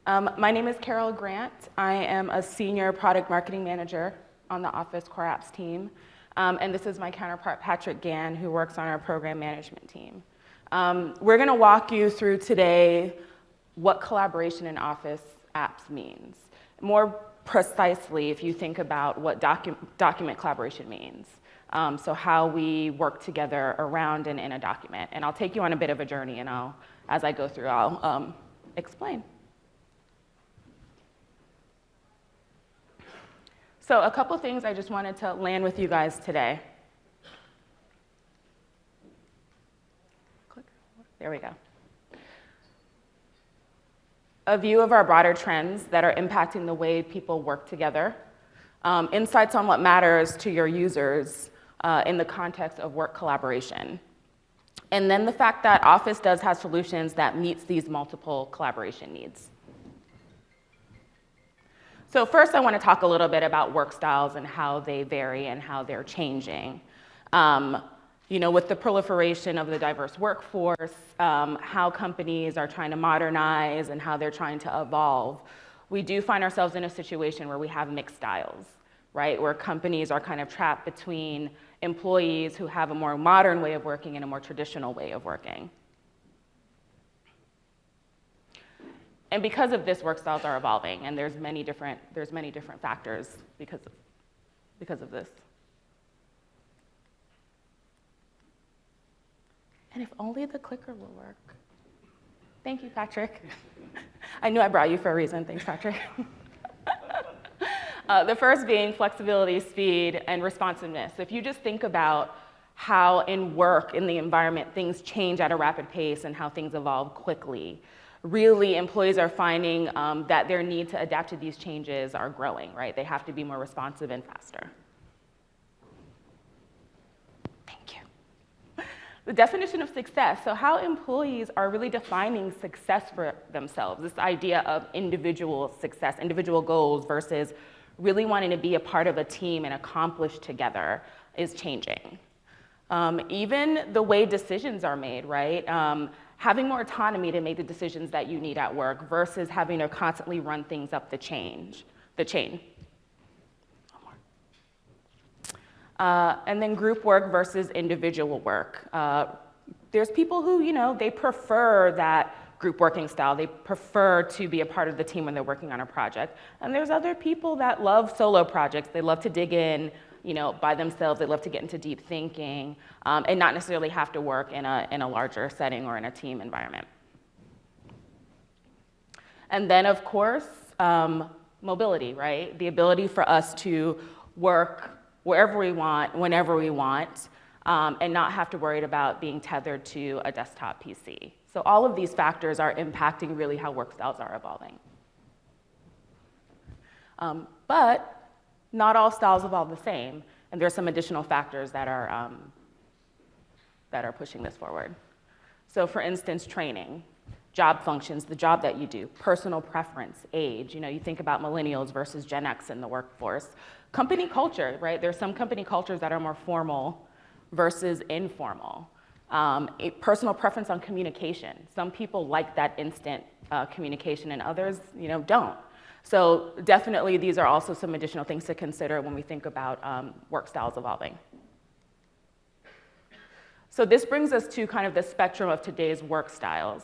My name is Carol Grant. I am a senior product marketing manager on the Office Core Apps team. And this is my counterpart, Patrick Gann, who works on our program management team. We're going to walk you through today what collaboration in Office apps means. More precisely, if you think about what document collaboration means. So how we work together around and in a document. And I'll take you on a bit of a journey, and as I go through, I'll explain. So a couple things I just wanted to land with you guys today. Click. There we go. A view of our broader trends that are impacting the way people work together. Insights on what matters to your users in the context of work collaboration. And then the fact that Office does have solutions that meets these multiple collaboration needs. So first, I want to talk a little bit about work styles and how they vary and how they're changing. With the proliferation of the diverse workforce, how companies are trying to modernize and how they're trying to evolve, we do find ourselves in a situation where we have mixed styles, right? Where companies are kind of trapped between employees who have a more modern way of working and a more traditional way of working. And because of this, work styles are evolving, and there's many different factors because of this. And if only the clicker will work. Thank you, Patrick. I knew I brought you for a reason. Thanks, Patrick. The first being flexibility, speed, and responsiveness. If you just think about how in work, in the environment, things change at a rapid pace and how things evolve quickly, really employees are finding that their need to adapt to these changes are growing, right? They have to be more responsive and faster. Thank you. The definition of success, so how employees are really defining success for themselves, this idea of individual success, individual goals versus really wanting to be a part of a team and accomplish together is changing. Even the way decisions are made, right? Having more autonomy to make the decisions that you need at work versus having to constantly run things up the chain. And then group work versus individual work. There's people who, they prefer that group working style. They prefer to be a part of the team when they're working on a project. And there's other people that love solo projects. They love to dig in, by themselves. They love to get into deep thinking and not necessarily have to work in a larger setting or in a team environment. And then, of course, mobility, right? The ability for us to work wherever we want, whenever we want, and not have to worry about being tethered to a desktop PC. So all of these factors are impacting really how work styles are evolving. But not all styles evolve the same, and there are some additional factors that are pushing this forward. So for instance, training, job functions, the job that you do, personal preference, age. You think about millennials versus Gen X in the workforce. Company culture, right? There's some company cultures that are more formal versus informal. A personal preference on communication. Some people like that instant communication and others, don't. So definitely these are also some additional things to consider when we think about work styles evolving. So this brings us to kind of the spectrum of today's work styles,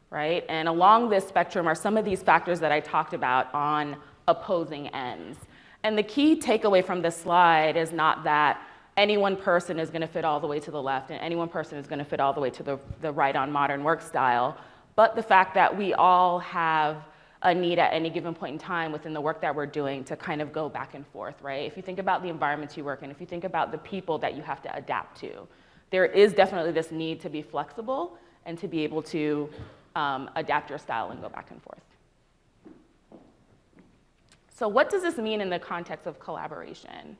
right? And along this spectrum are some of these factors that I talked about on opposing ends. And the key takeaway from this slide is not that any one person is going to fit all the way to the left and any one person is going to fit all the way to the right on modern work style, but the fact that we all have a need at any given point in time within the work that we're doing to kind of go back and forth, right? If you think about the environments you work in, if you think about the people that you have to adapt to, there is definitely this need to be flexible and to be able to adapt your style and go back and forth. So what does this mean in the context of collaboration?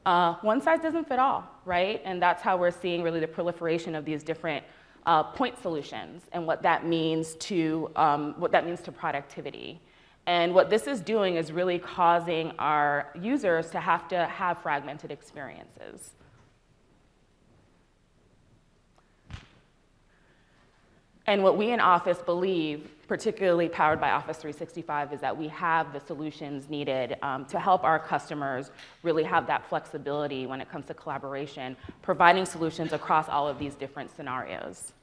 One size doesn't fit all, right? And that's how we're seeing really the proliferation of these different point solutions and what that means to productivity. And what this is doing is really causing our users to have fragmented experiences. And what we in Office believe, particularly powered by Office 365, is that we have the solutions needed to help our customers really have that flexibility when it comes to collaboration, providing solutions across all of these different scenarios.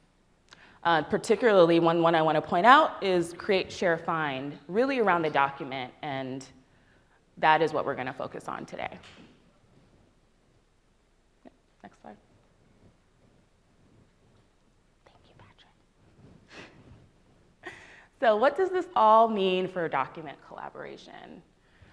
Particularly, one I want to point out is Create, Share, Find, really around the document, and that is what we're going to focus on today. Next slide. So what does this all mean for document collaboration?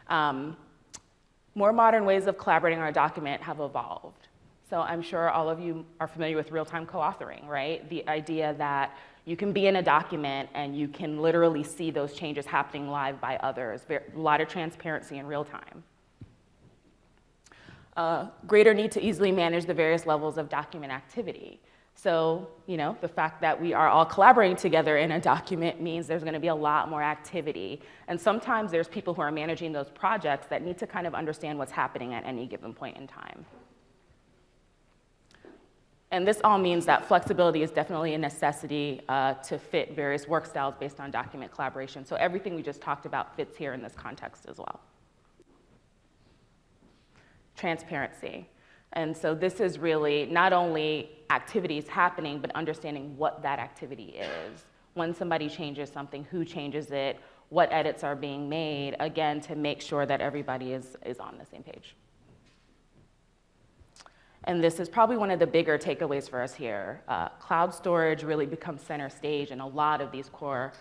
More modern ways of collaborating on a document have evolved. So I'm sure all of you are familiar with real-time co-authoring, right? The idea that you can be in a document and you can literally see those changes happening live by others. A lot of transparency in real time. Greater need to easily manage the various levels of document activity. So, the fact that we are all collaborating together in a document means there's going to be a lot more activity. And sometimes there's people who are managing those projects that need to kind of understand what's happening at any given point in time. And this all means that flexibility is definitely a necessity to fit various work styles based on document collaboration. So everything we just talked about fits here in this context as well. Transparency. And so this is really not only activities happening, but understanding what that activity is. When somebody changes something, who changes it, what edits are being made, again, to make sure that everybody is on the same page. And this is probably one of the bigger takeaways for us here. Cloud storage really becomes center stage in a lot of these core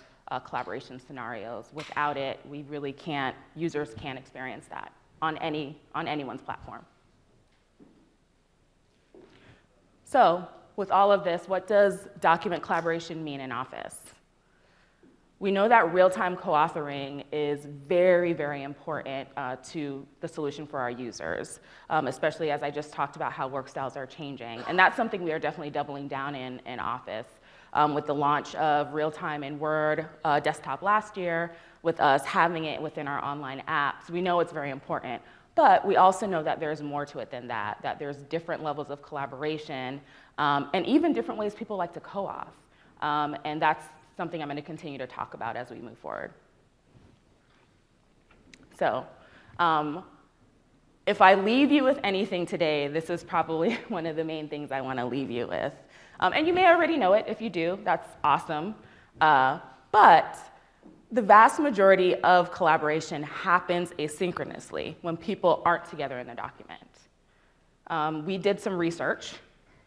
collaboration scenarios. Without it, we really can't, users can't experience that on anyone's platform. So, with all of this, what does document collaboration mean in Office? We know that real-time co-authoring is very, very important to the solution for our users, especially as I just talked about how work styles are changing. And that's something we are definitely doubling down in Office. With the launch of real-time in Word desktop last year, with us having it within our online apps, we know it's very important. But we also know that there's more to it than that there's different levels of collaboration, and even different ways people like to co-auth. And that's something I'm going to continue to talk about as we move forward. So, if I leave you with anything today, this is probably one of the main things I want to leave you with. And you may already know it. If you do, that's awesome. But the vast majority of collaboration happens asynchronously when people aren't together in the document. We did some research,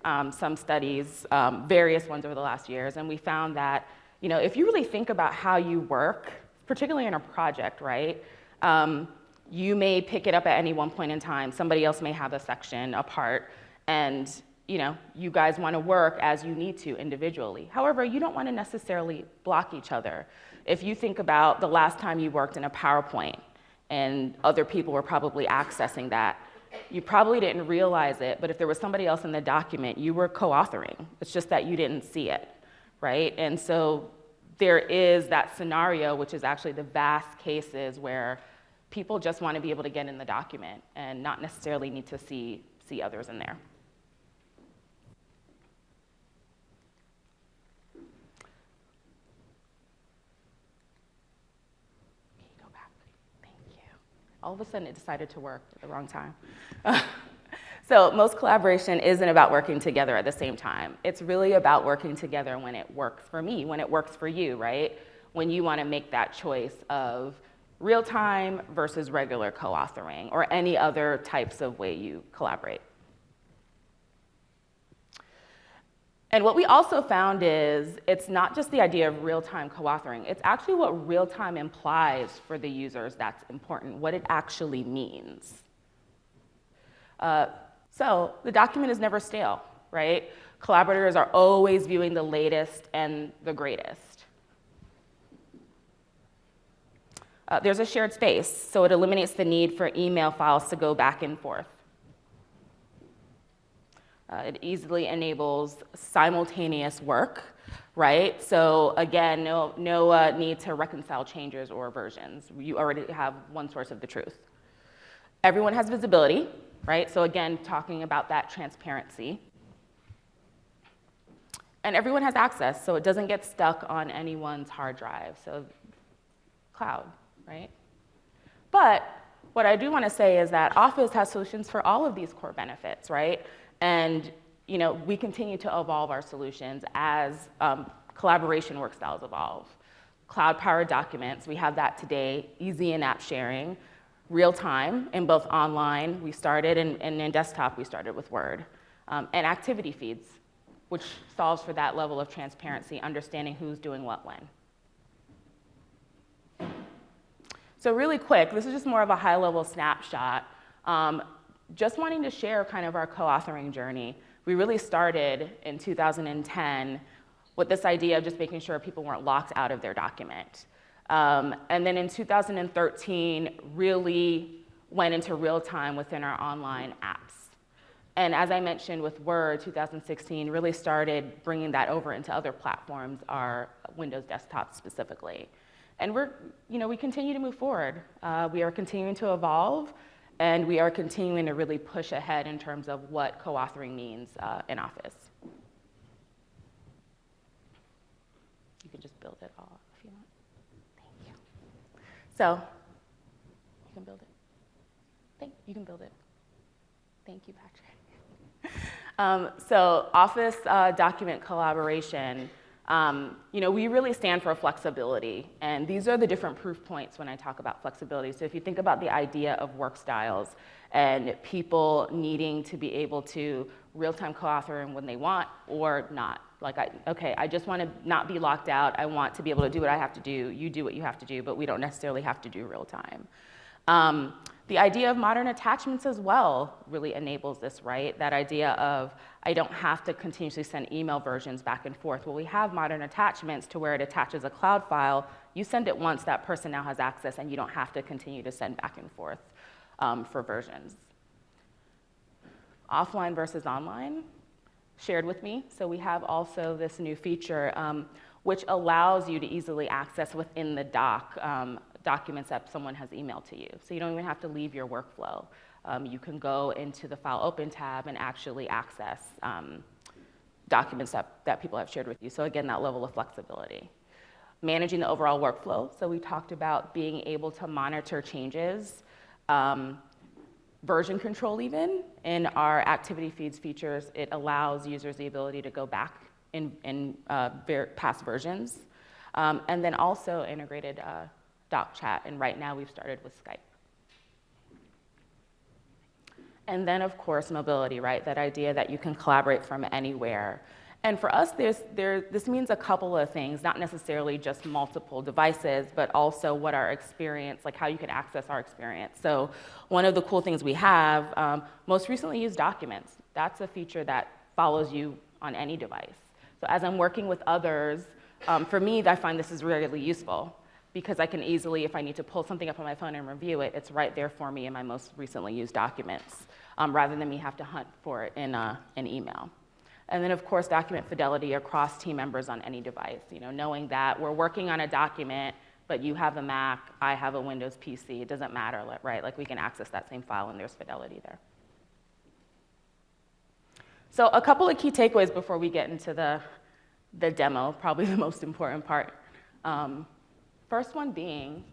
some studies, various ones over the last years, and we found that if you really think about how you work, particularly in a project, right? You may pick it up at any one point in time. Somebody else may have a section apart, and you guys want to work as you need to individually. However, you don't want to necessarily block each other. If you think about the last time you worked in a PowerPoint and other people were probably accessing that, you probably didn't realize it, but if there was somebody else in the document, you were co-authoring. It's just that you didn't see it, right? And so there is that scenario, which is actually the vast cases where people just want to be able to get in the document and not necessarily need to see others in there. All of a sudden, it decided to work at the wrong time. So most collaboration isn't about working together at the same time. It's really about working together when it works for me, when it works for you, right? When you want to make that choice of real-time versus regular co-authoring or any other types of way you collaborate. And what we also found is it's not just the idea of real-time co-authoring, it's actually what real-time implies for the users that's important, what it actually means. So the document is never stale, right? Collaborators are always viewing the latest and the greatest. There's a shared space, so it eliminates the need for email files to go back and forth. It easily enables simultaneous work, right? So again, no need to reconcile changes or versions. You already have one source of the truth. Everyone has visibility, right? So again, talking about that transparency. And everyone has access, so it doesn't get stuck on anyone's hard drive. So cloud, right? But what I do want to say is that Office has solutions for all of these core benefits, right? And we continue to evolve our solutions as collaboration work styles evolve. Cloud-powered documents, we have that today, easy in-app sharing, real-time in both online, we started, and in desktop, we started with Word. And activity feeds, which solves for that level of transparency, understanding who's doing what when. So really quick, this is just more of a high-level snapshot. Just wanting to share kind of our co-authoring journey. We really started in 2010 with this idea of just making sure people weren't locked out of their document. And then in 2013, really went into real time within our online apps. And as I mentioned with Word, 2016 really started bringing that over into other platforms, our Windows desktop specifically. And we continue to move forward. We are continuing to evolve, and we are continuing to really push ahead in terms of what co-authoring means in Office. You can just build it all if you want. Thank you. So, you can build it. You can build it. Thank you, Patrick. So Office document collaboration, we really stand for flexibility, and these are the different proof points when I talk about flexibility. So if you think about the idea of work styles and people needing to be able to real-time co-author when they want or not. Like, I just want to not be locked out. I want to be able to do what I have to do. You do what you have to do, but we don't necessarily have to do real-time. The idea of modern attachments as well really enables this, right? That idea of I don't have to continuously send email versions back and forth. Well, we have modern attachments to where it attaches a cloud file. You send it once, that person now has access, and you don't have to continue to send back and forth for versions. Offline versus online, shared with me. So we have also this new feature which allows you to easily access within the doc documents that someone has emailed to you. So you don't even have to leave your workflow. You can go into the File Open tab and actually access documents that people have shared with you. So again, that level of flexibility. Managing the overall workflow. So we talked about being able to monitor changes, version control even. In our activity feeds features, it allows users the ability to go back in past versions. And then also integrated doc chat, and right now we've started with Skype. And then, of course, mobility, right? That idea that you can collaborate from anywhere. And for us, this means a couple of things, not necessarily just multiple devices, but also what our experience, like how you can access our experience. So one of the cool things we have, most recently used documents. That's a feature that follows you on any device. So as I'm working with others, for me, I find this is really useful, because I can easily, if I need to pull something up on my phone and review it, it's right there for me in my most recently used documents, rather than me have to hunt for it in an email. And then, of course, document fidelity across team members on any device. Knowing that we're working on a document, but you have a Mac, I have a Windows PC, it doesn't matter, right? Like, we can access that same file and there's fidelity there. So a couple of key takeaways before we get into the demo, probably the most important part. First one being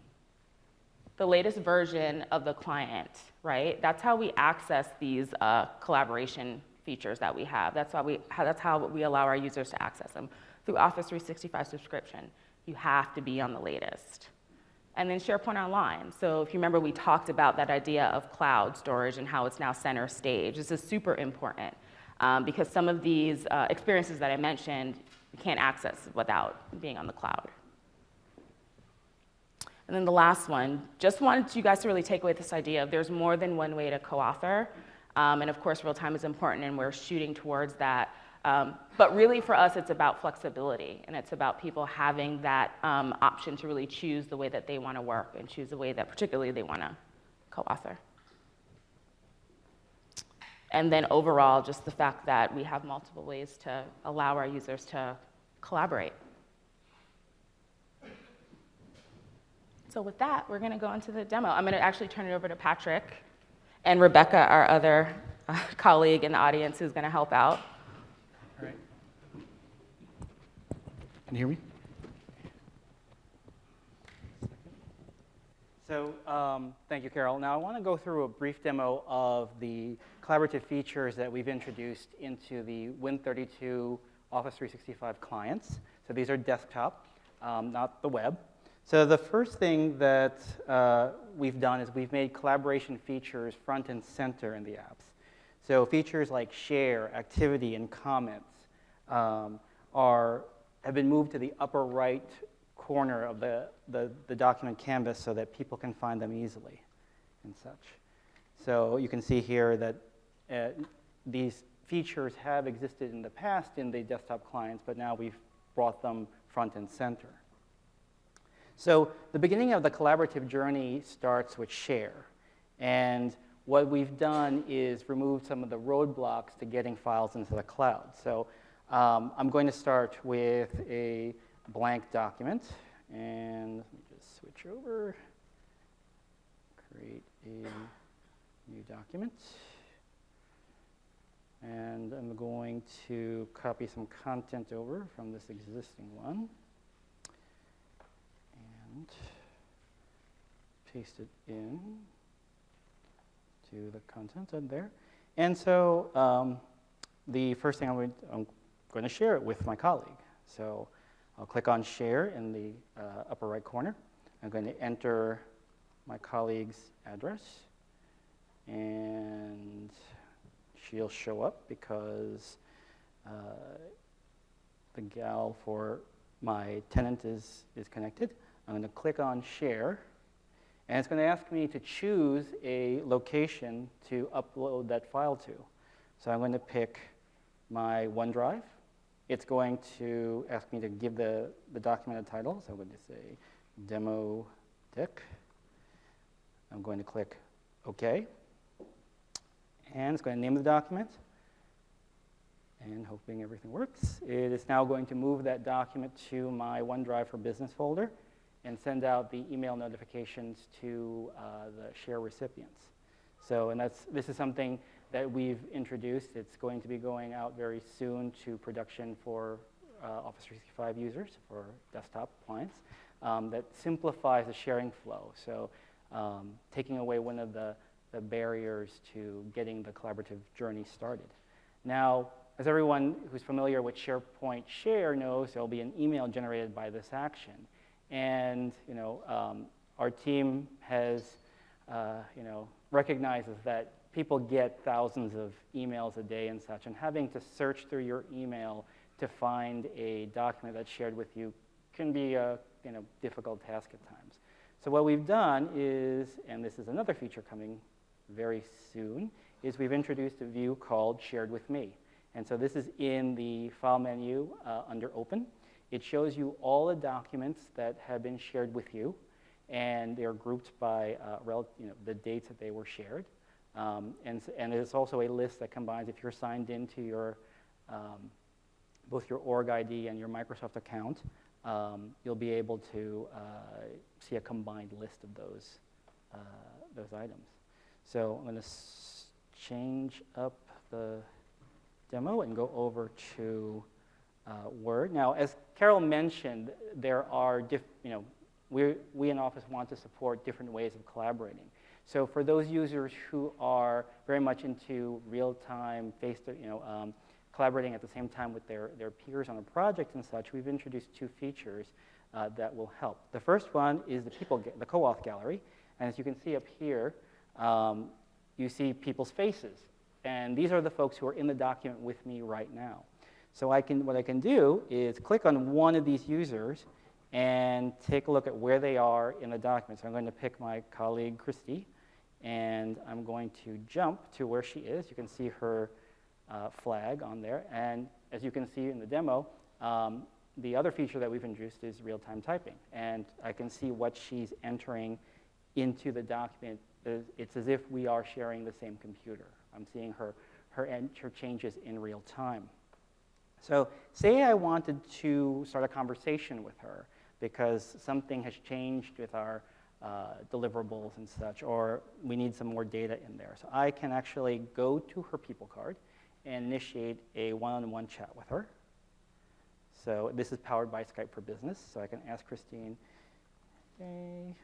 the latest version of the client, right? That's how we access these collaboration features that we have. That's how we allow our users to access them. Through Office 365 subscription, you have to be on the latest. And then SharePoint Online. So if you remember, we talked about that idea of cloud storage and how it's now center stage. This is super important because some of these experiences that I mentioned, you can't access without being on the cloud. And then the last one, just wanted you guys to really take away this idea of there's more than one way to co-author. And of course, real time is important, and we're shooting towards that. But really, for us, it's about flexibility, and it's about people having that option to really choose the way that they want to work and choose the way that particularly they want to co-author. And then overall, just the fact that we have multiple ways to allow our users to collaborate. So with that, we're going to go into the demo. I'm going to actually turn it over to Patrick and Rebecca, our other colleague in the audience, who's going to help out. All right. Can you hear me? So thank you, Carol. Now I want to go through a brief demo of the collaborative features that we've introduced into the Win32 Office 365 clients. So these are desktop, not the web. So the first thing that we've done is we've made collaboration features front and center in the apps. So features like share, activity, and comments have been moved to the upper right corner of the document canvas so that people can find them easily and such. So you can see here that these features have existed in the past in the desktop clients, but now we've brought them front and center. So the beginning of the collaborative journey starts with share. And what we've done is remove some of the roadblocks to getting files into the cloud. So I'm going to start with a blank document. And let me just switch over, create a new document. And I'm going to copy some content over from this existing one and paste it in to the content in there. And so the first thing I'm going to share it with my colleague. So I'll click on share in the upper right corner. I'm going to enter my colleague's address, and she'll show up because the gal for my tenant is connected. I'm going to click on share, and it's going to ask me to choose a location to upload that file to. So I'm going to pick my OneDrive. It's going to ask me to give the document a title. So I'm going to say demo deck. I'm going to click OK. And it's going to name the document. And hoping everything works, it is now going to move that document to my OneDrive for Business folder and send out the email notifications to the share recipients. So, and this is something that we've introduced. It's going to be going out very soon to production for Office 365 users, for desktop clients, that simplifies the sharing flow. So taking away one of the barriers to getting the collaborative journey started. Now, as everyone who's familiar with SharePoint Share knows, there'll be an email generated by this action. And our team has recognizes that people get thousands of emails a day and such, and having to search through your email to find a document that's shared with you can be a difficult task at times. So what we've done is, and this is another feature coming very soon, is we've introduced a view called Shared with Me. And so this is in the File menu under Open. It shows you all the documents that have been shared with you, and they're grouped by the dates that they were shared. And there's also a list that combines, if you're signed into your both your org ID and your Microsoft account, you'll be able to see a combined list of those items. So I'm going to change up the demo and go over to Word. Now, as Carol mentioned, there are we in Office want to support different ways of collaborating. So for those users who are very much into real-time, collaborating at the same time with their peers on a project and such, we've introduced two features that will help. The first one is the co-auth gallery. And as you can see up here, you see people's faces. And these are the folks who are in the document with me right now. So what I can do is click on one of these users and take a look at where they are in the document. So I'm going to pick my colleague, Christy, and I'm going to jump to where she is. You can see her flag on there. And as you can see in the demo, the other feature that we've introduced is real-time typing. And I can see what she's entering into the document. It's as if we are sharing the same computer. I'm seeing her changes in real time. So say I wanted to start a conversation with her because something has changed with our deliverables and such, or we need some more data in there. So I can actually go to her people card and initiate a one-on-one chat with her. So this is powered by Skype for Business. So I can ask Christine, hey,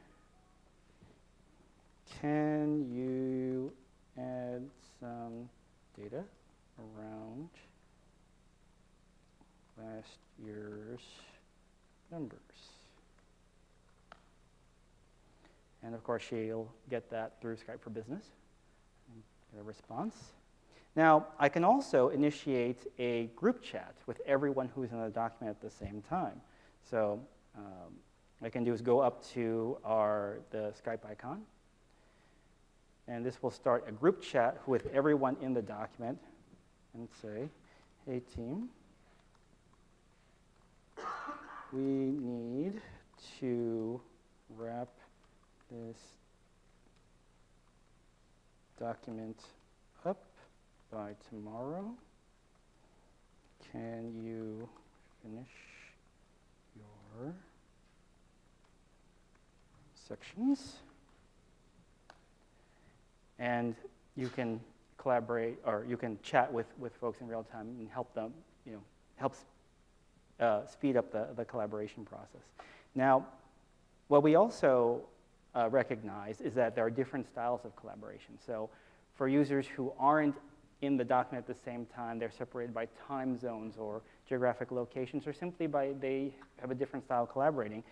can you add some data around last year's numbers? And of course, she'll get that through Skype for Business and get a response. Now, I can also initiate a group chat with everyone who's in the document at the same time. So what I can do is go up to the Skype icon, and this will start a group chat with everyone in the document and say, hey team, we need to wrap this document up by tomorrow. Can you finish your sections? And you can collaborate, or you can chat with folks in real time and help them, helps speed up the collaboration process. Now, what we also recognize is that there are different styles of collaboration. So for users who aren't in the document at the same time, they're separated by time zones or geographic locations, or simply by they have a different style of collaborating.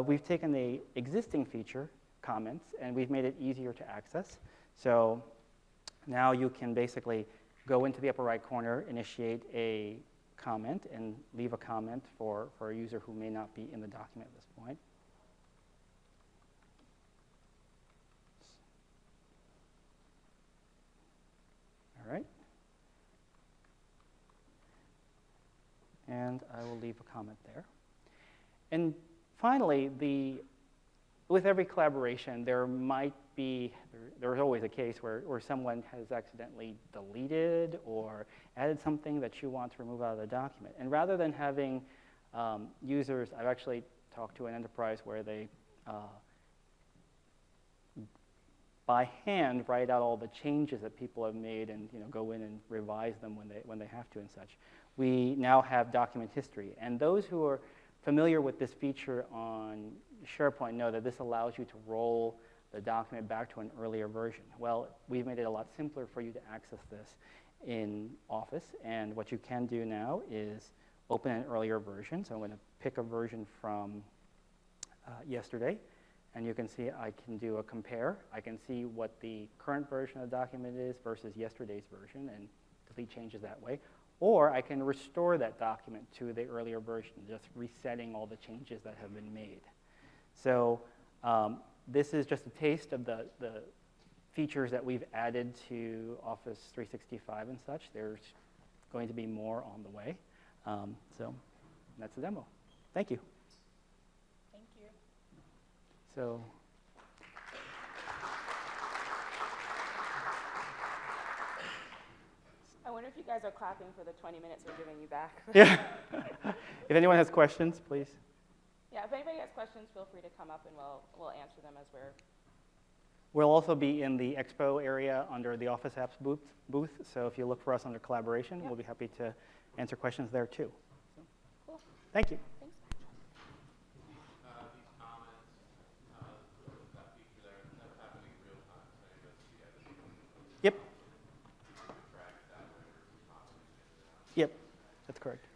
We've taken the existing feature, comments, and we've made it easier to access. So now you can basically go into the upper right corner, initiate a comment, and leave a comment for a user who may not be in the document at this point. All right. And I will leave a comment there. And finally, with every collaboration, there's always a case where someone has accidentally deleted or added something that you want to remove out of the document. And rather than having users, I've actually talked to an enterprise where they by hand write out all the changes that people have made and go in and revise them when they have to and such. We now have document history. And those who are familiar with this feature on SharePoint know that this allows you to roll the document back to an earlier version. Well, we've made it a lot simpler for you to access this in Office. And what you can do now is open an earlier version. So I'm going to pick a version from yesterday. And you can see I can do a compare. I can see what the current version of the document is versus yesterday's version and delete changes that way. Or I can restore that document to the earlier version, just resetting all the changes that have been made. So this is just a taste of the features that we've added to Office 365 and such. There's going to be more on the way. So that's the demo. Thank you. Thank you. So I wonder if you guys are clapping for the 20 minutes we're giving you back. yeah. If anyone has questions, please. Yeah, if anybody has questions, feel free to come up and we'll answer them as we're... We'll also be in the expo area under the Office Apps booth. So if you look for us under collaboration, Yep. we'll be happy to answer questions there too. So, Cool. thank you. Thanks. These comments, that feature there, that's happening in real time, so you go see everything. Yep. You can track that whenever comments. Yep. That's correct. Do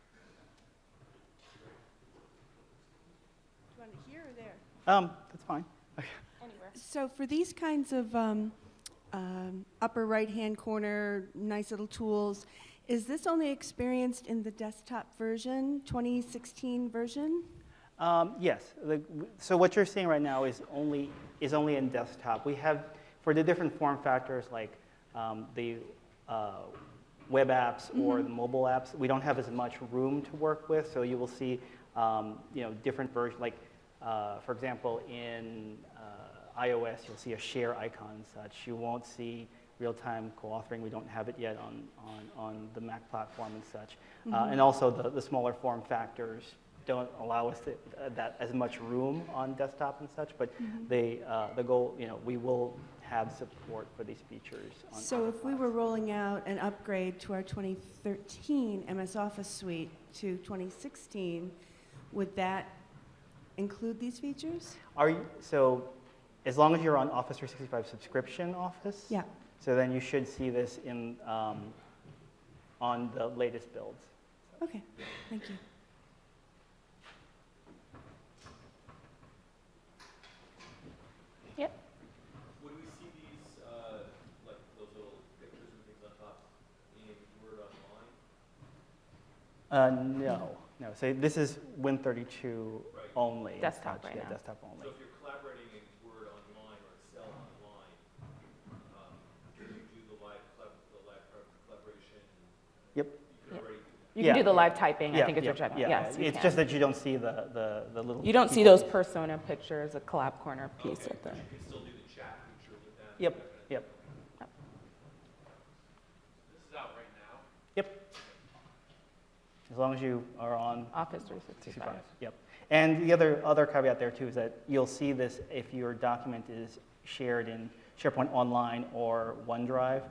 you want it here or there? That's fine. Anywhere. So for these kinds of upper right-hand corner, nice little tools, is this only experienced in the desktop version, 2016 version? Yes. So what you're seeing right now is only in desktop. We have, for the different form factors like the web apps or the mobile apps, we don't have as much room to work with. So you will see, different versions. Like, for example, in iOS, you'll see a share icon and such. You won't see real-time co-authoring. We don't have it yet on the Mac platform and such. And also the smaller form factors don't allow us that as much room on desktop and such. But the goal, we will have support for these features. So if we were rolling out an upgrade to our 2013 MS Office suite to 2016, would that include these features? So as long as you're on Office 365 subscription Office, Yeah. so then you should see this on the latest builds. Okay, thank you. Yep. Would we see these, like those little pictures and things on top in Word Online? No. So this is Win32 Right. only. and Desktop such. right Yeah, now. desktop So only. if you're collaborating in Word Online or Excel Online, can you do the live collaboration? Yep. You could Yep. already do that. You Yeah. can do the live typing, I Yeah, think is yeah, what you're talking yeah. about. Yes, you It's can. just that you don't see the little. You don't see people. those persona pictures, a collab corner piece Okay, with them. but you can still do the chat feature with that? Yep, that kind of- yep, This is out right now? yep. As long as you are on Office 365. 65, yep. And the other caveat there too is that you'll see this if your document is shared in SharePoint Online or OneDrive.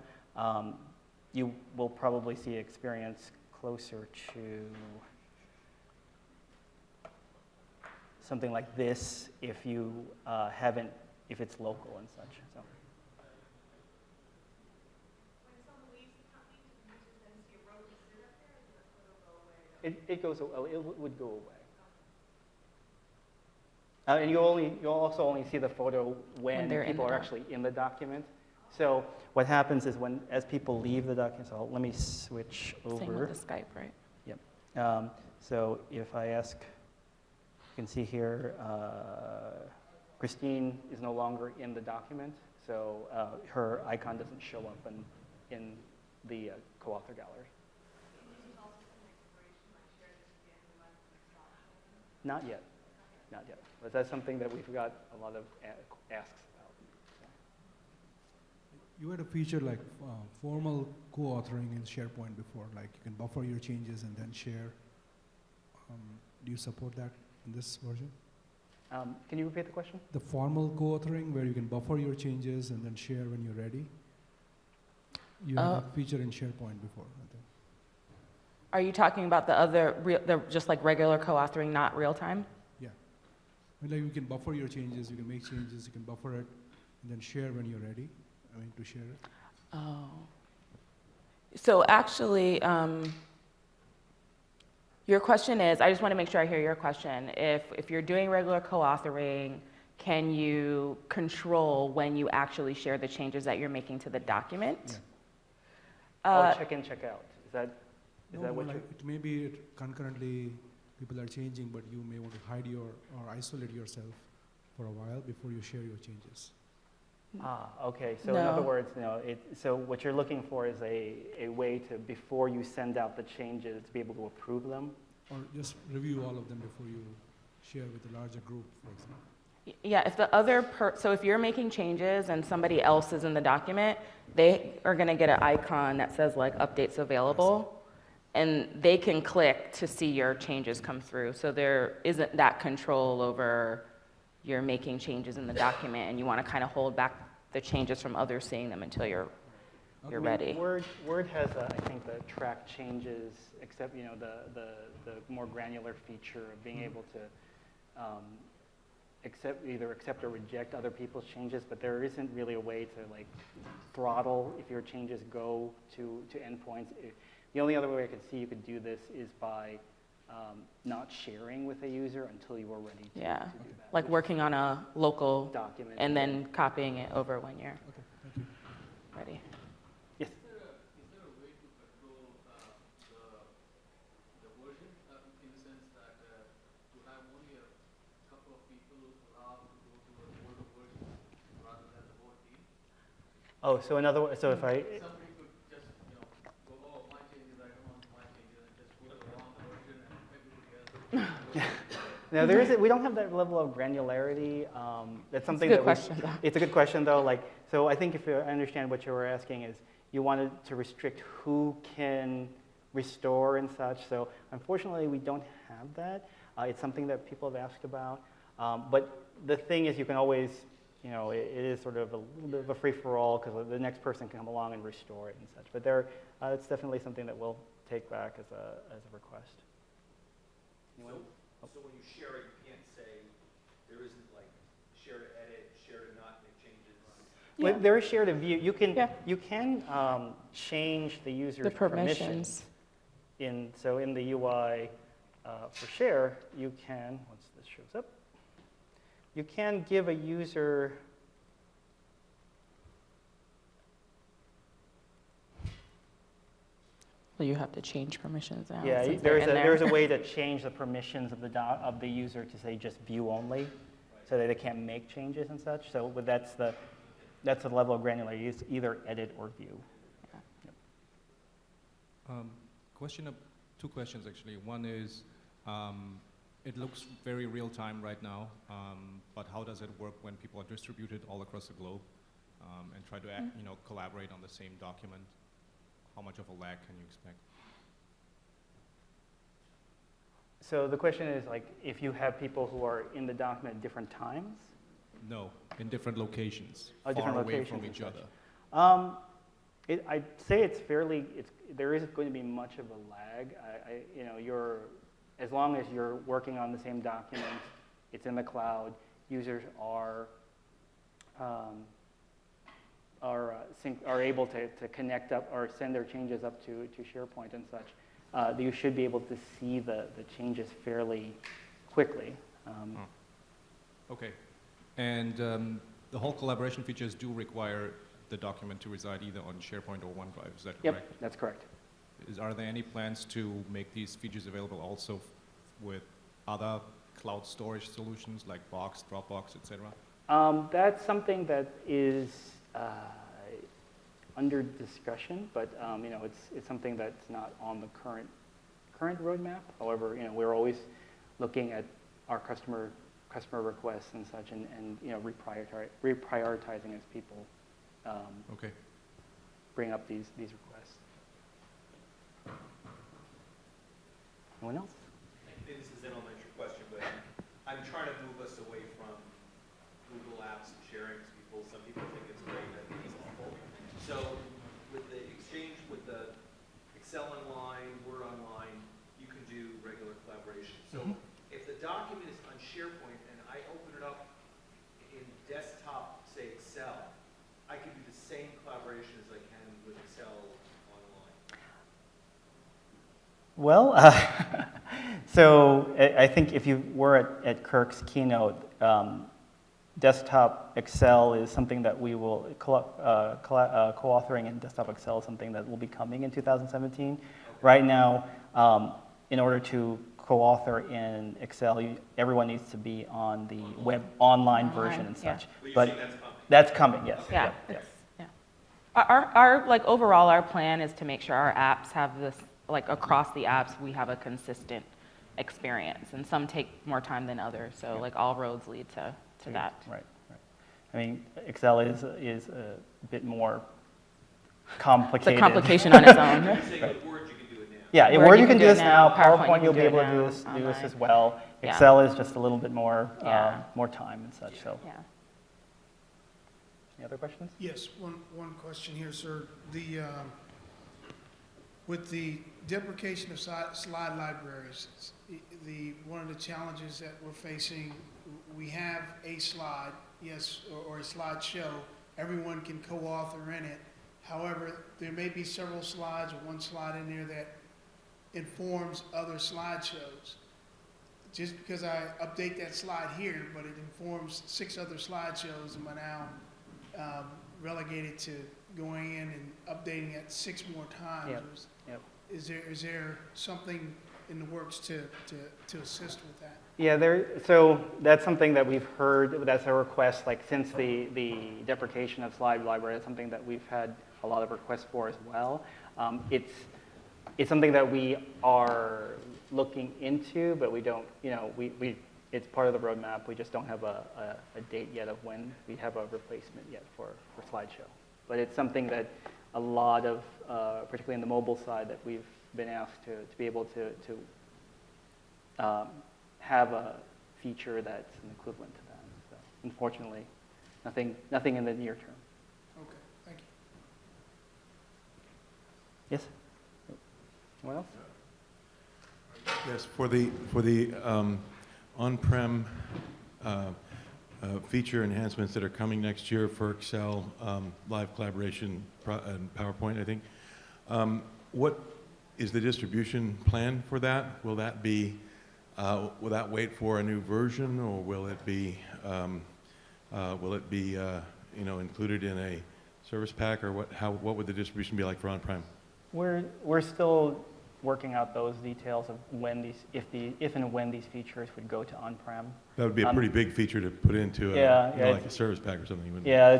You will probably see experience closer to something like this if you if it's local and such. So. It goes. It would go away. And you'll also only see the photo when they're in people the are doc. actually in the document. So what happens is as people leave the document, so let me switch over. Same with the Skype, right? Yep. So if I ask, you can see here, Christine is no longer in the document, so her icon doesn't show up in the co-author gallery. Not yet, not yet. But that's something that we've got a lot of asks about. You had a feature like formal co-authoring in SharePoint before, like you can buffer your changes and then share. Do you support that in this version? Can you repeat the question? The formal co-authoring where you can buffer your changes and then share when you're ready? You had that feature in SharePoint before, I think. Are you talking about the other, just like regular co-authoring, not real time? Yeah. And like you can buffer your changes, you can make changes, you can buffer it, and then share when you're ready, to share it. Oh. So actually, your question is, I just want to make sure I hear your question. If you're doing regular co-authoring, can you control when you actually share the changes that you're making to the document? Oh, check in, check out. Is that No, what like you're? it may be concurrently people are changing, but you may want to hide or isolate yourself for a while before you share your changes. Okay. So in other No. words, so what you're looking for is a way to, before you send out the changes, to be able to approve them? Or just review all of them before you share with a larger group, for example. Yeah, if the other so if you're making changes and somebody else is in the document, they are going to get an icon that says like updates available, and they can click to see your changes come through. So there isn't that control over you're making changes in the document, and you want to kind of hold back the changes from others seeing them until you're I mean, ready. Word has, I think, the track changes, except the more granular feature of being able to either accept or reject other people's changes, but there isn't really a way to like throttle if your changes go to endpoints. The only other way I could see you could do this is by not sharing with a user until you are ready to, Yeah, to do that. like which working on a local is document. and then copying it over when you're Okay, thank you. ready. Yes. Is there a way to control the version in the sense that to have only a couple of people allowed to go to an older version rather than the whole team? Oh, so in other words, so if I, Somebody could just, go, oh, my changes, I don't want my changes, and just put the wrong version and everybody else. no, there isn't. We don't have that level of granularity. That's something Good that question, though. It's a good question, though. Like, so I think if I understand what you were asking is you wanted to restrict who can restore and such. So unfortunately, we don't have that. It's something that people have asked about. But the thing is, you can always you know, it is sort of a little bit of a free-for-all because the next person can come along and restore it and such. But it's definitely something that we'll take back as a request. Anyone? So when you share it, you can't say, there isn't like share to edit, share to not make changes. Well, there is share to view. You can Yeah. change the user's The permissions. So in the UI for share, you can, once this shows up, you can give a user Well, you have to change permissions now. yeah, since they're in there. there's a way to change the permissions of the user to say just view only, so that they can't make changes and such. So that's the level of granularity. It's either edit or view. Two questions actually. One is, it looks very real time right now, but how does it work when people are distributed all across the globe and try to collaborate on the same document? How much of a lag can you expect? So the question is, like, if you have people who are in the document at different times? No, in different locations, Oh, different far away locations from and each such. other. I'd say there isn't going to be much of a lag. As long as you're working on the same document, it's in the cloud, users are able to connect up or send their changes up to SharePoint and such. You should be able to see the changes fairly quickly. Okay, and the whole collaboration features do require the document to reside either on SharePoint or OneDrive, is that correct? Yep, that's correct. Are there any plans to make these features available also with other cloud storage solutions like Box, Dropbox, etc.? That's something that is under discussion, but it's something that's not on the current roadmap. However, we're always looking at our customer requests and such, and reprioritizing as people Okay. bring up these requests. Anyone else? Maybe this is an elementary question, but I'm trying to move us away from Google Apps and sharing to people. Some people think it's great, I think it's awful. So with the exchange, with the Excel online, Word online, you can do regular collaboration. So if the document is on SharePoint and I open it up in desktop, say Excel, I can do the same collaboration as I can with Excel online. Well, so I think if you were at Kirk's keynote, desktop Excel is something that we will, co-authoring in desktop Excel is something that will be coming in 2017. Okay. Right now, in order to co-author in Excel, everyone needs to be on the web online version and such. Yeah. But that's coming, yes. Yeah. Yeah. Yeah. Our overall, our plan is to make sure our apps have this, across the apps, we have a consistent experience. And some take more time than others. So all roads lead to that. Right. I mean, Excel is a bit more complicated. It's a complication on its own. You're saying with Word you can do it now. Yeah, in Word Word you you can can do do it this now, now. PowerPoint PowerPoint you you'll can be do able it to do now, this online. as well. Yeah. Excel is just a little bit more Yeah. more time and such. So, Yeah. any other questions? Yes, one question here, sir. With the deprecation of slide libraries, one of the challenges that we're facing, we have a slide, yes, or a slideshow. Everyone can co-author in it. However, there may be several slides or one slide in there that informs other slideshows. Just because I update that slide here, but it informs 6 other slideshows, am I now relegated to going in and updating it 6 more times? Yep. Yep. Is there something in the works to assist with that? Yeah, so that's something that we've heard. That's a request, since the deprecation of slide library. That's something that we've had a lot of requests for as well. It's something that we are looking into, but we don't. It's part of the roadmap. We just don't have a date yet of when we have a replacement yet for slideshow. But it's something that a lot of, particularly in the mobile side, that we've been asked to be able to have a feature that's an equivalent to that. So unfortunately, Nothing in the near term. Okay, thank you. Yes? Anyone else? Yes, for the on-prem feature enhancements that are coming next year for Excel, live collaboration, and PowerPoint, I think. What is the distribution plan for that? Will that be, will that wait for a new version, or will it be, you know, included in a service pack, or what would the distribution be like for on-prem? We're still working out those details of when if and when these features would go to on-prem. That would be a pretty big feature to put into like a service pack or something. Wouldn't it? Yeah,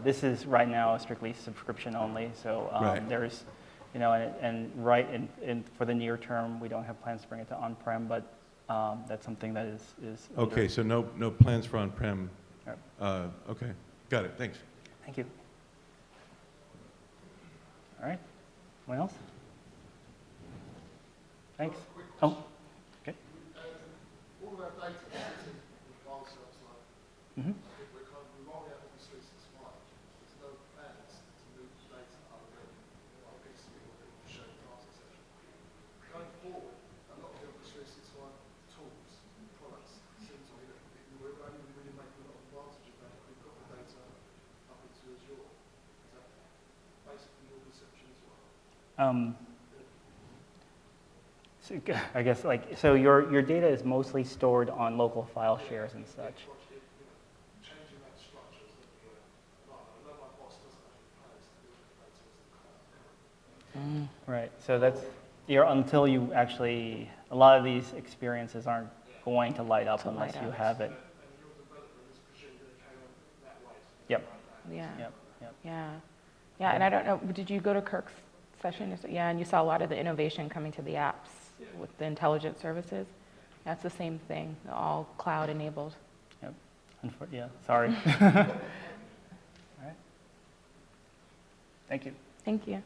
this is right now strictly subscription only. So Right. there's, for the near term, we don't have plans to bring it to on-prem, but that's something that is. Okay, so no plans for on-prem. Right. Okay, got it. Thanks. Thank you. All right. Anyone else? Thanks. Oh, okay. All of our data is in the file servers like Mm-hmm. we're kind of rolling out Office 365. There's no plans to move data other than Office or show files, etc. Going forward, a lot of the Office 365 tools and products seem to be that we're only really making a lot of advantage of that if we've got the data up into Azure. Is that basically your perception as well? So I guess so your data is mostly stored on local file shares and such. Changing that structure is I know my boss doesn't have plans to build the data as the cloud. Right. So that's until you actually, a lot of these experiences aren't going to light up unless you have it. And your development is presumed going to carry on that way. Yep. Yeah. Yep. Yep. Yeah. Yeah, and I don't know, did you go to Kirk's session? Yeah, and you saw a lot of the innovation coming to the apps with the intelligent services. That's the same thing, all cloud enabled. Yep. Yeah. Sorry. All right. Thank you. Thank you.